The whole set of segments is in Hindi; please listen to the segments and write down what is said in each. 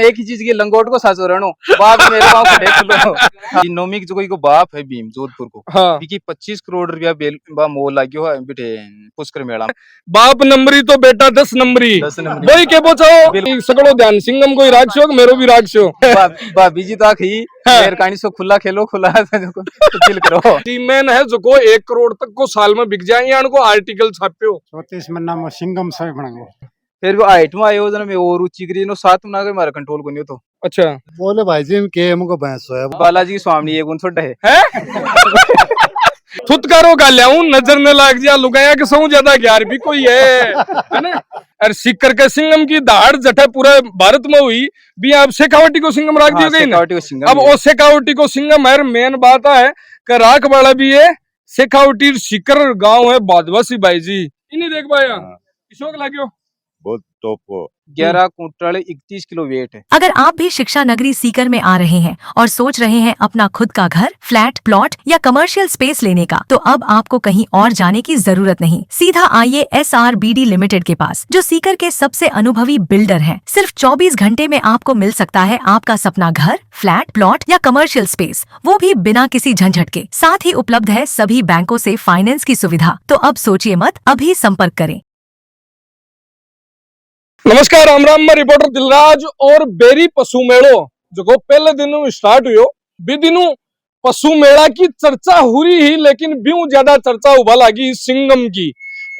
एक ही चीज की लंगोट को साचो रहनो बाप मेरे पाँव खड़े खुलो नोमी जो कोई को बाप है भीम जोधपुर को हाँ बिकी 25 करोड़ रुपया बेल बा मोल लाग्यो है बिठे पुष्कर मेला बाप नंबरी तो बेटा 10 नंबरी 10 नंबरी वही के पूछो सगड़ो ध्यान सिंगम को ही राखशो मेरो भी राखशो भाभी जी तो आखी मेरे कहानी सो खुला खेलो खुला चिल करो टीम मैन है जो को 1 करोड़ तक को साल में बिक जाए यान को आर्टिकल छाप्यो 34 मन्ना में सिंगम से बनेंगे फिर वो आइट में आयो जना में और ऊंची करी नो सात में ना मारा कंट्रोल को नहीं तो अच्छा बोले भाई जी के हमको भैंस है बालाजी स्वामी एक उन छोटा है थुतकारो का लियाऊं नजर न लाग जा लुगाया के सौ ज्यादा 11 भी कोई है ना। अरे सिक्कर के सिंगम की दाढ़ जटे पूरे भारत में हुई भी आप शेखावटी को सिंगम राख दिया गई ना। अब वो शेखावटी को सिंगम है मेन बात है कि राख वाला भी है शेखावटी सिक्कर गांव है बादवासी भाई जी इन्हीं देख पाया किसोक लाग्यो बहुत टॉप 11 कुंटल 31 किलो वेट है। अगर आप भी शिक्षा नगरी सीकर में आ रहे हैं और सोच रहे हैं अपना खुद का घर, फ्लैट, प्लॉट या कमर्शियल स्पेस लेने का, तो अब आपको कहीं और जाने की जरूरत नहीं। सीधा आइए SRBD लिमिटेड के पास, जो सीकर के सबसे अनुभवी बिल्डर हैं। सिर्फ 24 घंटे में आपको मिल सकता है आपका सपना घर, फ्लैट, प्लॉट या कमर्शियल स्पेस, वो भी बिना किसी झंझट के। साथ ही उपलब्ध है सभी बैंकों से फाइनेंस की सुविधा। तो अब सोचिए मत, अभी संपर्क करें। नमस्कार राम मैं रिपोर्टर दिलराज और बेरी पशु मेड़ो जो पहले दिन स्टार्ट हुयो बी दिनों पशु मेला की चर्चा हुई ही लेकिन ब्यू ज्यादा चर्चा उभा लागी सिंगम की।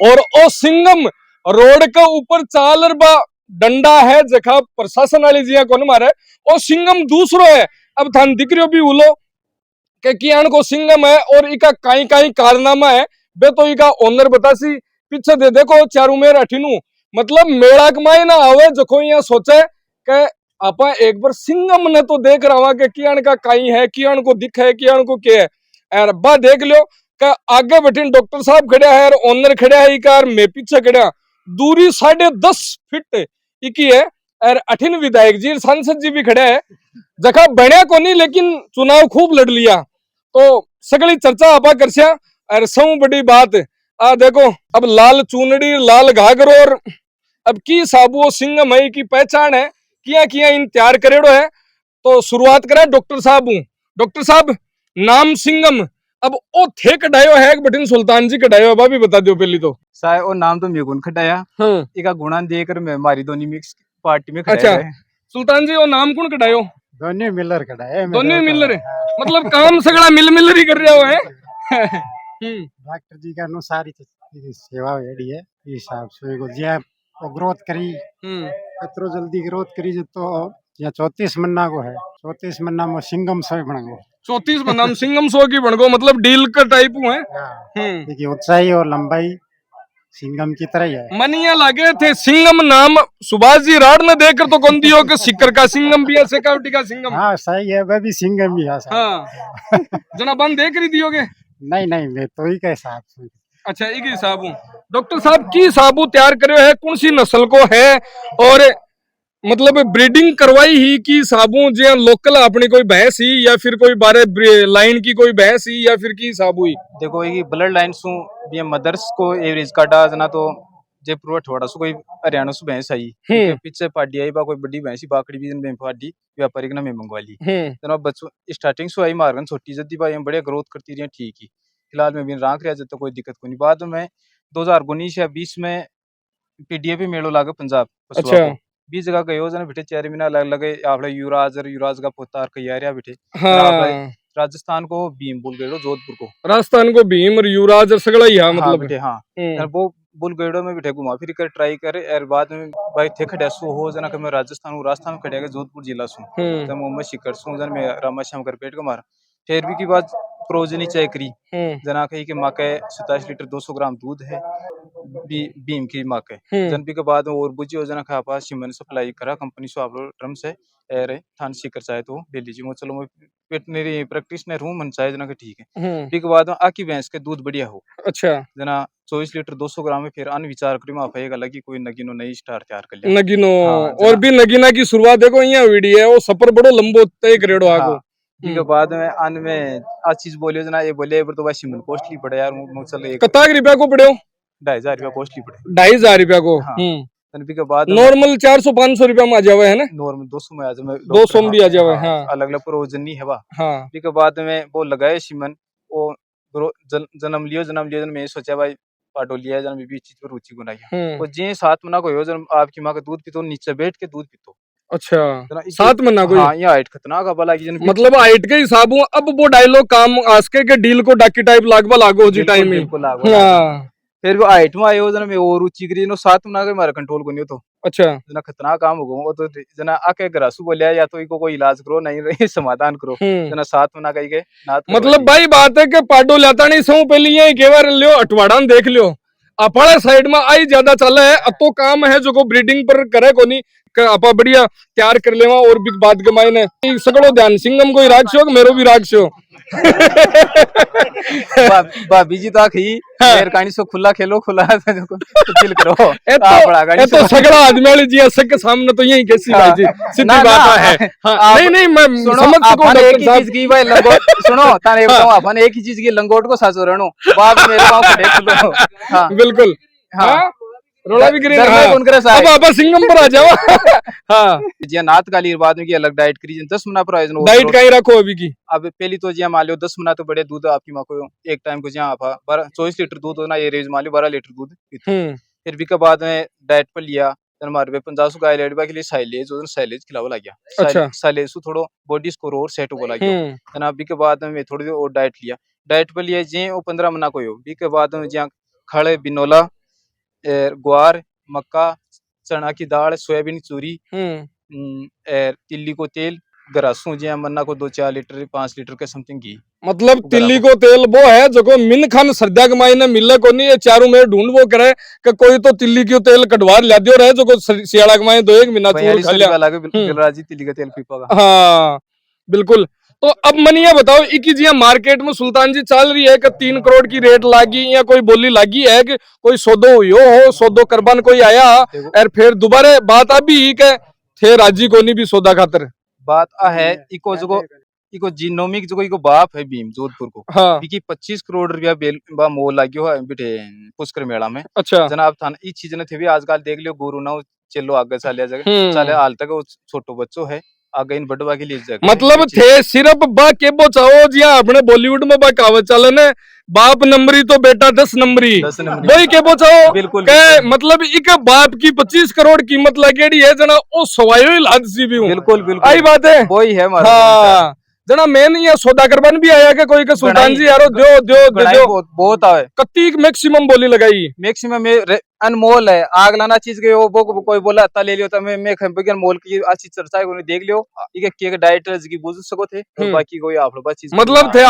और ओ सिंगम रोड के ऊपर चालर बा डंडा है जखा प्रशासन वाली जिया कौन मारे ओ सिंगम दूसरो है। अब थान दिख रही भी उलो के कियान को सिंगम है और इका काई काई कारनामा है बे तो इका ओनर बतासी पीछे दे देखो चारू मेर अठिनू मतलब मेला कमाई ना आवे जो कोई यहाँ सोचे कि आपा एक बार सिंगम ने तो देख रहा कि कियान का काई है कियान को दिख है कियान को क्या है। यार अब्बा देख लियो कि आगे बैठे डॉक्टर साहब खड़ा है और ओनर खड़ा है कार मैं पीछे खड़ा दूरी 10.5 फीट इकी है और 18 विधायक जी सांसद जी भी खड़े है जगह बने को नहीं लेकिन चुनाव खूब लड़ लिया तो सगली चर्चा आपा करसिया। और सब बड़ी बात आ देखो अब लाल चूनड़ी लाल घाघरो और अब की साबुओ सिंगम है की पहचान है किया किया इन तैयार करेड़ो है। तो शुरुआत करा डॉक्टर साहब हूँ। डॉक्टर साहब नाम सिंगम अब ओ थे कढ़ायो है बटिन सुल्तान जी कढ़ायो अभी बता दो पहली तो साय ओ नाम तो मेगुन खटाया इका गुणा देकर मैं मारी दोनी मिक्स पार्टी में अच्छा सुल्तान जी ओ नाम कौन कढ़ायो दोनी मिलर कड़ा है दोनी मिलर मतलब काम सगड़ा मिल ही कर रहा है डॉक्टर जी का अनुसार ही सेवा एडी है हिसाब से को जे ग्रोथ करी कतरो जल्दी ग्रोथ करी तो या 34 मन्ना को है 34 मन्ना में सिंगम सो बनेंगे 34 मन्ना में सिंगम सो की बन गो मतलब डील का टाइप है देखिए ऊंचाई और लंबाई सिंगम की तरह ही है। मनिया लगे थे सिंगम नाम सुभाष जी राड ने देखकर तो कौन दियो कि सिक्कर का सिंगम भी है शेखावटी का सिंगम। हाँ सही है वह भी सिंगम भी है। हाँ जना बंद देख रही दियोगे नहीं मैं तो ही के हिसाब से अच्छा एक ही साबू डॉक्टर साहब की साबू तैयार करे है कौन सी नस्ल को है और मतलब ब्रीडिंग करवाई ही की साबू जो लोकल अपनी कोई भैंस ही या फिर कोई बारे लाइन की कोई भैंस ही या फिर की साबू ही देखो ये ब्लड लाइन सु ये मदर्स को एवरेज काटा जना तो जयपुर ठोड़ा सु कोई हरियाणा सु भैंस आई पीछे पार्टी आई बा कोई बड़ी भैंसी बाकड़ी भी में पार्टी व्यापारिक ना में मंगवा ली जना बच्चों स्टार्टिंग सु आई मारगन छोटी जदी बा ये बढ़िया ग्रोथ करती रही ठीक ही फिलहाल में भी राख रहा तो कोई दिक्कत को नहीं। बाद में 2019 या 20 में पीडीए पे मेलो लागे पंजाब अच्छा 20 जगह गयो जना बेटे 4 महीना लगे आपले युवराज का पोतार कयारिया बेटे हाँ राजस्थान को भीम बुल गयो जोधपुर को राजस्थान को भीम और युवराज और सगड़ा ही हाँ मतलब बेटे हाँ वो बुल गयो में बेटे घुमा फिर कर ट्राई करे और बाद में भाई थे खड़े सु हो जना के मैं राजस्थान में खड़े जोधपुर जिला सु तो मोहम्मद शिकर सु जन में रामाश्याम कर पेट को मारा फिर भी की बात प्रोजनी चेक करी जना कही कि माँ के 27 लीटर 200 ग्राम दूध है भीम की माँ के जनपी के बाद और बुझी हो जना खा पास सिमन सप्लाई करा कंपनी से आप लोग ड्रम से एर थान सीकर चाहे तो ले लीजिए मैं चलो मैं वेटनरी प्रैक्टिशनर हूँ मन चाहे जना के ठीक है फिर के बाद आकी भैंस के दूध बढ़िया हो अच्छा जना 24 लीटर 200 ग्राम में फिर अन विचार करी माँ फेगा लगी कोई नगीनो नई स्टार तैयार कर लिया नगीनो और भी नगीना की शुरुआत देखो यहाँ वीडियो है वो सफर बड़ो लंबो तय करेड़ो आगो के बाद में अन में आज चीज बोलियो जना ये बोले तो वैसे मन कॉस्टली पड़े यार चल कताक रुपया को पड़े 2,500 रुपया कॉस्टली पड़े 2,500 रुपया को तन के बाद नॉर्मल 400-500 रुपया में आ जावे है ना, नॉर्मल 200 में आ जाए, 200 में भी आ जावे। हाँ अलग अलग प्रोविजन नहीं है वह। हाँ के बाद में वो लगाए सीमन, वो जन्म लियो मैं सोचा भाई पाटो लिया जन्म भी चीज पर रुचि बनाई। वो जे 7 महीना को हो जन्म आपकी माँ का दूध पीतो, नीचे बैठ के दूध पीतो। अच्छा 7 महीना कोई। हाँ ये हाइट खतरनाक है भला की मतलब हाइट के हिसाब हूँ। अब वो डायलॉग काम आसके के डील को डाकी टाइप लागवा लागो जी टाइम में। हाँ फिर वो हाइट में आयो जना में और रुचि करी नो 7 महीना के मारे कंट्रोल को नहीं तो। अच्छा जना खतरनाक काम हो गो, वो तो जना आके ग्रासु बोलिया या तो इको कोई इलाज करो नहीं रही समाधान करो, जना 7 महीना कही के नाथ। मतलब भाई बात है कि पाडो लेता नहीं सो पहले यही केवर लियो अठवाड़ा देख लियो, अपने साइड में आई ज्यादा चले है। अब तो काम है जो को ब्रीडिंग पर करे को नहीं आपा बढ़िया तैयार कर लेवा। और भी बात के मायने सगड़ो ध्यान सिंगम को ही राखो, मेरो भी राखो। भाभी जी तो आखी मेर कहानी सो खुला खेलो, खुला चिल करो। ए तो सगड़ा आदमी वाली जी असक के सामने तो यही कैसी भाई जी सीधी बात है। नहीं नहीं मैं समझ सकूं डॉक्टर साहब की भाई लंगोट सुनो ताने बताऊं अपन एक ही चीज की लंगोट को साचो रहनो बाप मेरे पांव खड़े खुलो। हां बिल्कुल। हां रोला भी करी अब आप सिंगम पर आ जाओ। हां जी नाथ काली बाद में की अलग डाइट करी 10 महीना पर आयोजन डाइट का ही रखो अभी की। अब पहली तो जी मान लो 10 महीना तो बड़े दूध आपकी मां को एक टाइम को जी आप 24 लीटर दूध होना ये रेंज मान लो 12 लीटर दूध। फिर भी के बाद में डाइट पर लिया हमारे 50 गाय लेडबा के लिए साइलेज और साइलेज खिलावा लग गया। अच्छा साइलेज थोड़ो बॉडी स्कोर और सेट हो लग गया जना। भी के बाद में थोड़ी और डाइट लिया, डाइट पर लिया जी वो 15 महीना को हो। भी के बाद में जी खड़े बिनोला ग्वार मक्का चना की दाल सोयाबीन चूरी तिल्ली को तेल गरासू जी मन्ना को 2-4 लीटर 5 लीटर के समथिंग घी। मतलब तिल्ली को तेल वो है जो को मिन खान सर्दिया के मायने मिले को नहीं, ये चारों में ढूंढ वो करे कि कोई तो तिल्ली की तेल कटवार ला दियो रहे जो को सियाड़ा के मायने 2-1 महीना चूर खा लिया। बिल्कुल राजी तिल्ली का तेल पीपागा। हाँ बिल्कुल। तो अब मन ये बताओ इकी जी मार्केट में सुल्तान जी चल रही है कि 3 करोड़ की रेट लागी या कोई बोली लागी है कि कोई सौदो हुई हो सौदो करबान कोई आया और फिर दोबारा बात अभी के थे राजी को नहीं भी सौदा खातर बात है इको जो इको जीनोमिक जो इको बाप है भीम जोधपुर को। हाँ। 25 करोड़ रुपया बेल बा मोल लाग्यो है बिटे पुष्कर मेला में। अच्छा जनाब थान ई चीज ने थे भी आजकल देख लियो गुरु ना चलो आगे चले जाए चले हाल तक वो छोटो बच्चो है आगे इन बड़वा के लिए जगह मतलब थे सिर्फ बा के बो चाहो जी अपने बॉलीवुड में बा कहावत चले ने बाप नंबरी तो बेटा 10 नंबरी वही के बो चाहो बिल्कुल के मतलब एक बाप की 25 करोड़ कीमत लगेड़ी है जना ओ सवायो लाद सी भी हूं बिल्कुल बिल्कुल आई बात है वही है हमारा। हाँ जना मैंने ये सौदा करवान भी आया कि कोई के सुल्तान जी यारो दो दो दो बहुत आवे कत्ती मैक्सिमम बोली लगाई मैक्सिमम अनमोल है आग लाना चीज के वो कोई बोला अत्ता ले लियो तो मैं खंबगन मोल की अच्छी चर्चा है कोई देख लियो ये केक डाइट की बुझ सको थे और बाकी कोई आप लोग चीज मतलब थे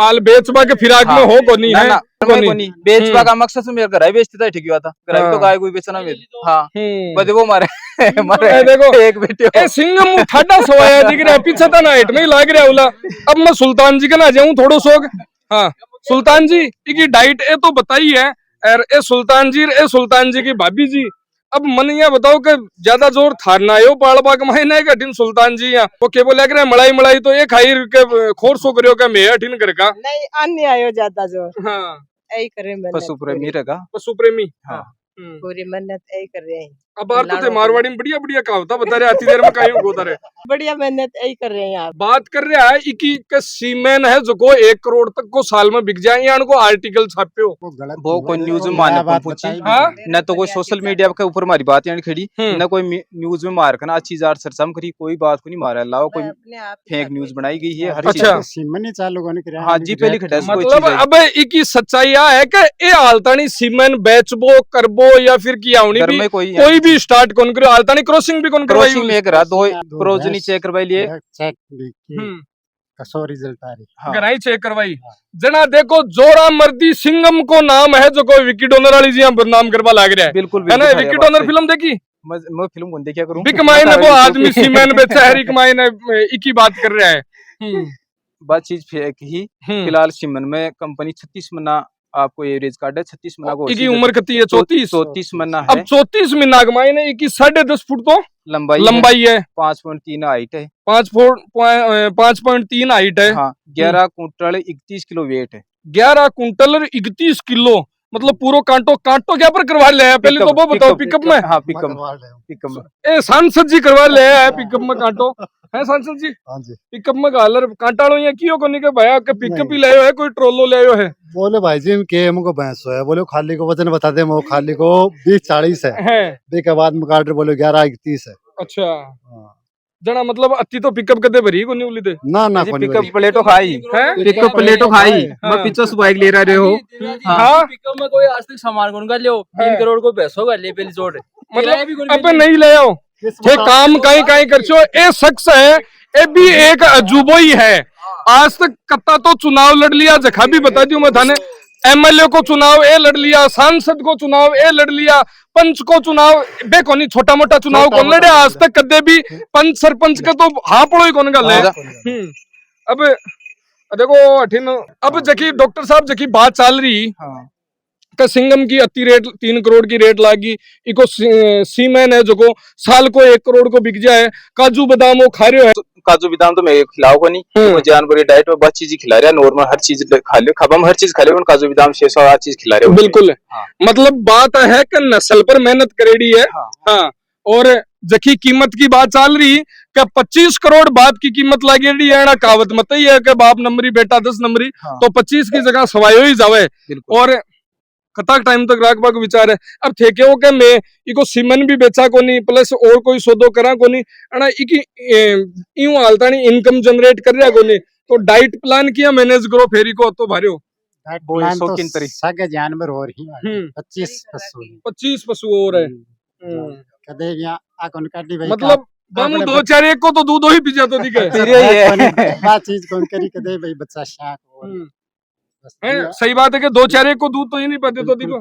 आल बेचबा के फिराक में हो को नहीं है को नहीं बेचबा का मकसद से मेरे घर है बेचते था ठीक हुआ था घर तो गाय कोई बेचना में। हां बदे वो मारे मारे देखो एक बेटे ए सिंगम ठाडा सोया दिख रहा पीछे था ना हाइट में लाग रहा उला। अब मैं सुल्तान जी के ना जाऊं थोड़ो सोग। हां सुल्तान जी की डाइट ए तो बताई है और ए सुल्तान जी की भाभी जी अब मन ये बताओ कि ज्यादा जोर थारना है पालबा के महीने का दिन सुल्तान जी यहाँ वो के बोले करे मलाई मलाई तो ये खाई के खोर सो करियो का मैं अठिन कर का नहीं अन्य आयो ज्यादा जोर। हां यही करे मैं पशु प्रेमी रहेगा पशु प्रेमी। हां पूरी मेहनत यही कर रहे हैं। अब बार तो थे मारवाड़ी में बढ़िया बढ़िया कहावता बता रहे आती देर में काहे गोता रहे बढ़िया मेहनत यही कर रहे हैं। आप बात कर रहे हैं इकी का सीमेन है जो को 1 करोड़ तक को साल में बिक जाए या को आर्टिकल छापे हो वो कोई न्यूज में मारने को पूछी। हां न तो कोई सोशल मीडिया के ऊपर हमारी बात यानी खड़ी न कोई न्यूज में मार करना अच्छी जार सरसम करी कोई बात को नहीं मारा लाओ कोई फेक न्यूज बनाई गई है हर चीज सीमेन चालू होने के। हां जी पहली खड़ा मतलब अब इकी सच्चाई है कि ए हालतानी सीमेन बेचबो करबो या फिर किया होनी भी कोई भी स्टार्ट कौन करो आलतानी क्रॉसिंग भी कौन करवाई क्रॉसिंग में करा दो प्रोजनी चेक करवाई लिए चेक कसो रिजल्ट आ रही गराई चेक करवाई जना देखो जोरा मर्दी सिंगम को नाम है जो कोई विकी डोनर वाली जी बदनाम करवा लाग रहा है बिल्कुल है ना। विकी डोनर फिल्म देखी मैं फिल्म कौन देखा करूं बिक मायने वो आदमी सीमेन बेचा है एक मायने एक ही बात कर रहा है बात चीज फेक ही। फिलहाल सीमेन में कंपनी 36 महीना आपको एवरेज कार्ड है 36 महीना को इसकी उम्र कितनी है 34 महीना है। अब 34 महीना के मायने की 10.5 फुट तो लंबाई है 5.3 हाइट है 5.3 हाइट है। हाँ 11 कुंटल 31 किलो वेट है 11 कुंटल 31 किलो मतलब पूरा कांटो क्या पर करवा ले आया? पहले तो वो बताओ, पिकअप में? हाँ पिकअप में। ए सांसद जी करवा ले आया पिकअप में कांटो है सांसद जी? हाँ जी। पिकअप में गालर कांटाड़ो या कियो कोनी के भाया के पिकअप ही लायो है, कोई ट्रोलो लायो है? बोले भाई जी इनके हमको भैंस है, बोले खाली को वजन बता दे, वो खाली को 20-40 है, बे के बाद में काट बोले 11-31 है। अच्छा जना मतलब अति तो पिकअप कदे भरी को नहीं उली दे ना पिकअप प्लेटो खाई है, पिकअप प्लेटो खाई। मैं पीछे से बाइक ले रहे हो। हाँ पिकअप में कोई आज तक सामान कौन कर लियो 3 करोड़ को पैसों का ले पहली जोड़ मतलब अब नहीं ले आओ ये काम कहीं कहीं कर छो। ए शख्स है, ए भी एक अजूबो ही है। आज तक कत्ता तो चुनाव लड़ लिया, जखा भी बता दियो मैं थाने, एमएलए को चुनाव ए लड़ लिया, सांसद को चुनाव ए लड़ लिया, पंच को चुनाव बे कोनी, छोटा मोटा चुनाव कौन लड़े आज तक कदे भी? पंच सरपंच के तो हाँ पड़ो ही कौन गल है। अब देखो अठिन अब जकी डॉक्टर साहब जकी बात चल रही का सिंगम की अति रेट 3 करोड़ की रेट लागी, इको सीमेन है जो को साल को 1 करोड़ को बिक जाए, काजू बादाम वो खा रहे हो है। काजू बादाम तो मैं खिलाओ को नहीं, वो जानवर डाइट में बहुत चीज खिला रहा है, नॉर्मल हर चीज खा ले, खबम हर चीज खा ले, काजू बादाम 600 चीज खिला रहे हो। बिल्कुल मतलब बात है कि नस्ल पर मेहनत करेड़ी है। हाँ और जकी कीमत की बात चल रही कि 25 करोड़ बाप की कीमत लागेड़ी है ना, कहावत मत ही है कि बाप नंबरी बेटा 10 नंबरी, तो 25 की जगह सवायो ही जावे। और कतक टाइम तक राखबा को विचार है। अब थे के हो के मैं इको सीमन भी बेचा को नहीं, प्लस और कोई सौदो करा को नहीं, अना इकी यूं हालता नहीं इनकम जनरेट कर रहा को नहीं, तो डाइट प्लान किया मैनेज करो फेरी को तो भारियो प्लान तो सागे जानवर और ही 25 पशु और है। कदे या आकोन काटी भाई मतलब बामू 2-4 एक को तो दूध ही पी जातो दिखे बात चीज कौन करी कदे भाई बच्चा शाक और है। सही बात है कि 2-4 एक को दूध तो ही नहीं पाते तो दिखो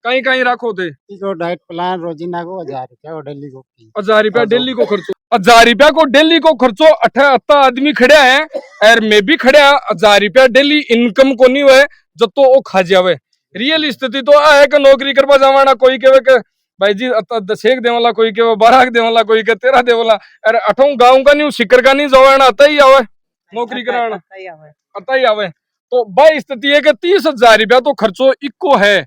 कहीं कहीं रखो थे। इको डाइट प्लान रोजिना को 1000 रुपया और डेली को 1000 रुपया डेली को खर्चो, 1000 रुपया को डेली को खर्चो। 8 आदमी खड़े हैं और मैं भी खड़ा, 1000 रुपया डेली इनकम को नहीं हुए जब तो वो खा जावे। रियल स्थिति तो है कि नौकरी करवा जावाना, कोई कहे के भाई जी 10 देवला, कोई के 12 देवला, कोई के 13 देवला, अरे 8 गाँव का नहीं सिकर का नहीं जावाना, आता ही आवे नौकरी कराना, आता ही आवे। तो भाई स्थिति है कि 30,000 रुपया तो खर्चो इको है,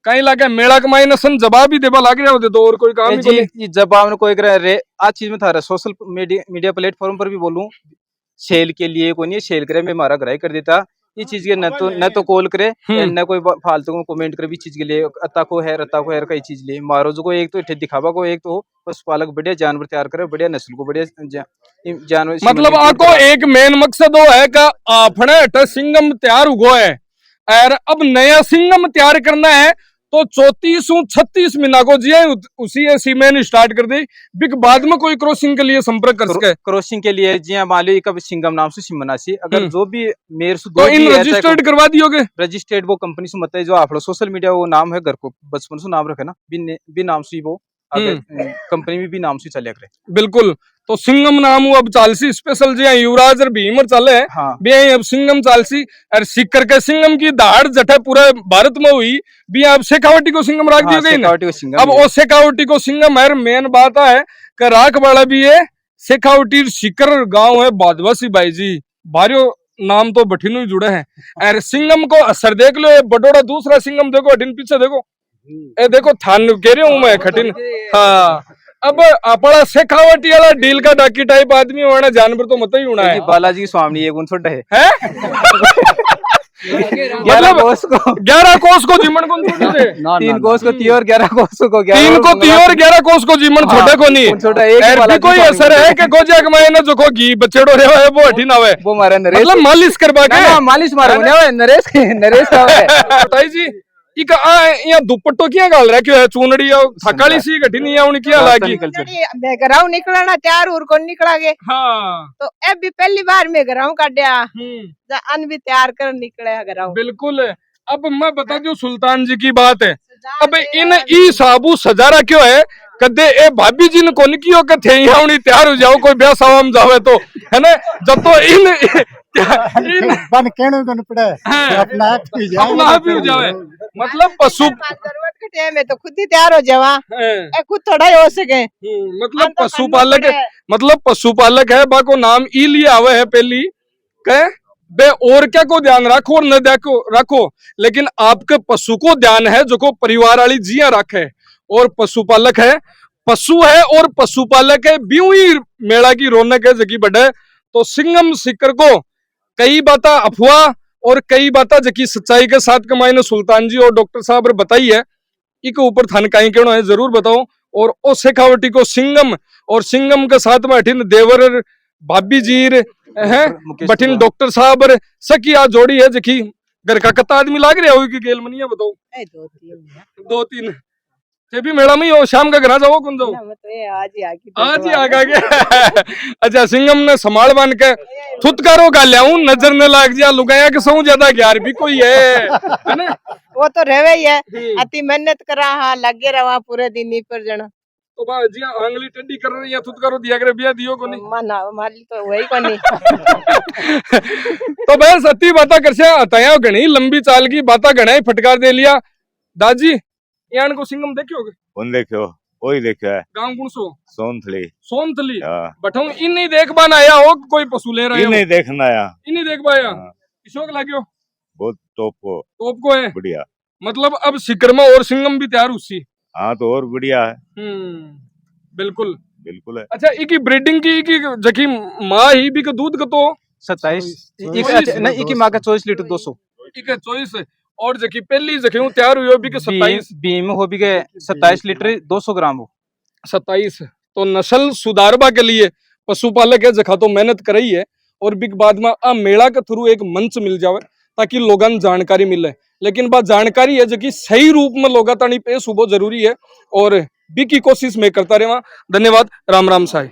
कहीं लगे मेला कमाई न सन जवाब ही देवा लाग रहे होते तो और कोई काम नहीं। जवाब कोई करे आज चीज में था सोशल मीडिया प्लेटफॉर्म पर भी बोलूं, सेल के लिए कोई नहीं सेल करे, मैं मारा ग्राही कर देता ये चीज के न तो कॉल करे न कोई फालतू को कमेंट करे भी चीज के लिए, अता को है कई चीज लिए मारो जो को एक तो दिखावा को, एक तो पशुपालक बढ़िया जानवर तैयार करे, बढ़िया नस्ल को बढ़िया जानवर। मतलब आपको एक मेन मकसद वो है कि आपने सिंगम तैयार हुआ है और अब नया सिंगम तैयार करना है, तो 34-36 महीना को जी उसी सीमेन स्टार्ट कर दी, बिग बाद में कोई क्रॉसिंग के लिए संपर्क कर सके। क्रॉसिंग के लिए जी मान लो कब सिंगम नाम से सिमनासी, अगर जो भी मेरे से तो इन रजिस्टर्ड करवा दियोगे? रजिस्टर्ड वो कंपनी से मत है, जो आप लोग सोशल मीडिया वो नाम है घर को बचपन से नाम रखे ना, भी नाम से वो कंपनी में भी नाम से चले करे। बिल्कुल, तो सिंगम नाम अब चालसी स्पेशल जी युवराज और भीमर चले भी अब सिंगम चालसी और सिक्कर के सिंगम की दहाड़ जटे पूरे भारत में हुई भी अब शेखावटी को सिंगम राख दियो गई। अब वो शेखावटी को सिंगम है, मेन बात है कि राख वाला भी है शेखावटी सिक्कर गांव है बादवासी भाई जी, भारियो नाम तो बठिनो ही जुड़े हैं। और सिंगम को असर देख लो, बडोड़ा दूसरा सिंगम देखो अठिन पीछे देखो, ए देखो थान कह रही हूँ मैं खटिन। हाँ अब अपना शेखावटी वाला डील का डाकी टाइप आदमी होना जानवर तो मत ही होना है। बालाजी स्वामी एक छोटा है 11 कोस को जीवन को छोटे थे, 3 कोस को 3 और 11 कोस को 3 को 3 और 11 कोस को जीवन छोटे को नहीं छोटा एक कोई असर है कि गोजा कमाए ना जो को घी बचेड़ो रे है वो हटी ना है, वो मारे नरेश मतलब मालिश करवा के मालिश मारे नरेश बताई जी इक या दुपट्टो क्या गाल रहा क्यों है चूनड़ी थकाली सी घटी नहीं आउनी क्या लागी मैं घराऊ निकलना तैयार और कौन निकला गे। हाँ तो ए भी पहली बार मैं घराऊ काटिया अन भी तैयार कर निकले घराऊ। बिल्कुल, अब मैं बता दूं सुल्तान जी की बात है, अब इन ई साबू सजारा क्यों है कदे ए भाभी जी ने कौन कियो के थे आउनी तैयार हो जाओ कोई ब्याह सवा में जावे तो है ना, जब तो इन बन केणु कन पड़े अपना आप ही जावे मतलब पशु जरूरत के टाइम में तो खुद ही तैयार हो जावा, ए खुद थोड़ा ही हो सके। मतलब पशुपालक है, बाको नाम ई लिए आवे है पहली के बे और क्या को ध्यान रखो और न रखो, लेकिन आपके पशु को ध्यान है जो को परिवार वाली जिया रखे और पशुपालक है, पशु है और पशुपालक है, ब्यूं ही मेला की रौनक है जकी बढ़े। तो सिंगम सीकर को कई बातें अफवाह और कई बातें जकी सच्चाई के साथ कमाईने सुल्तान जी और डॉक्टर साहब ने बताई है, इके ऊपर थान कहीं कहना है जरूर बताओ। और ओ शेखावटी को सिंगम और सिंगम के साथ में अठिन देवर भाभी जीर है, बठिन डॉक्टर साहब सकिया जोड़ी है जकी घर का कत्ता आदमी लाग रहा हो कि गेल मनिया बताओ। दो तीन ये भी मेला में हो, शाम का घर जाओ कौन जाओ आज ही आ गया। अच्छा सिंगम ने संभाल बन के थुतकारो का लियाऊं नजर न लाग जा लुगाया के सौ ज्यादा ग्यार भी कोई है ना? वो तो रहे ही है, अति मेहनत करा हाँ लगे रहा पूरे दिन ही पर जना। तो बाजी आंगली टेढ़ी कर रही है थुतकारो दिया करे बिया दियो को नहीं माना हमारी तो वही को नहीं। तो बस अति बातें कर से अतया घणी लंबी चाल की बातें घणे फटकार दे लिया। दादी यान को सिंगम देखोगे? कौन देखो? कोई देखा है। गांव कौन सो? सोनथली। सोनथली। हाँ। बठों इन नहीं देख पान आया हो कोई पशु ले रहे हो? नहीं देखना आया। इन नहीं देख पाया। हाँ। किशोक लाग्यो? बहुत टॉप को है बढ़िया। मतलब अब सिकरमा और सिंगम भी तैयार उसी। हाँ तो और बढ़िया है। बिल्कुल बिल्कुल है। अच्छा इकी ब्रीडिंग की जकी माँ ही भी का दूध का तो 27 इकी माँ का 24 लीटर 200 इके 24 और जकी पहली जकी हूँ तैयार हुई भी के 27 बीम हो भी के 27 लीटर 200 ग्राम हो 27। तो नस्ल सुधारवा के लिए पशुपालक है जखा तो मेहनत कर रही है और बिग बाद में आ मेला के थ्रू एक मंच मिल जावे ताकि लोगन जानकारी मिले। लेकिन बात जानकारी है जो कि सही रूप में लोगा तानी पेश हो जरूरी है और बी की कोशिश में करता रहे। धन्यवाद। राम राम साई।